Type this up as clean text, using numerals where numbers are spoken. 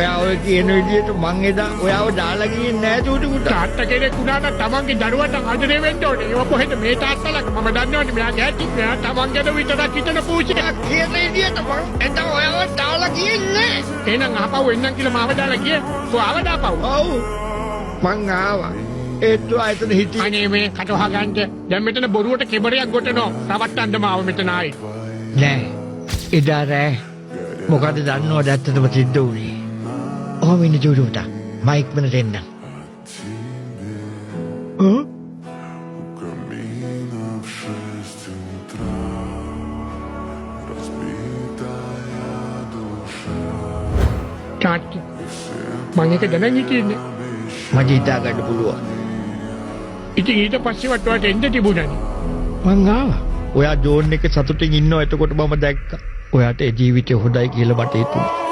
ඔයා ඔය කියන විදිහට මං එදා ඔයාව දාලා ගියේ නෑ චූටි පුතා. තාත්තා කෙනෙක් වුණාට තමන්ගේ දරුවට ආදරේ වෙන්න ඕනේ. ඒක කොහෙද මේ තාත්තලා මම දන්නවනේ මෙයා ගැටි මෙයා තමන් ගැන විතරක් හිතන පූජා. කියන විදිහට මං එදා ඔයාව දාලා ගියේ නෑ. එහෙනම් ආපහු එන්නම් කියලා මාව දාලා ගියේ. ඔයාව දාපහු. ඔව්. මං ආවා. ඒත් ආයතන හිටියේ. අනේ මේ කට වහගන්න. දැන් මෙතන බොරුවට කෙබරයක් ගොටනවා. රවට්ටන්න මාව මෙතන ආයි. නෑ. එදා රෑ මොකද දන්නවද ඇත්තටම සිද්ධ වුණේ? ඔහොම ඉන්න චූටි පුතා. මයික් මෙතන එන්න. තාත්තා මම එක දැනන් හිටියේ. මට හිතා ගන්න පුළුවන්. ඉතින් ඊට පස්සේ වටවට එන්න තිබුණානේ. මං ආවා. ඔයා ජෝන් එක සතුටින් ඉන්නවා එතකොට මම දැක්කා. ඔයාට ඒ ජීවිතේ හොඳයි කියලා මට හිතුණා.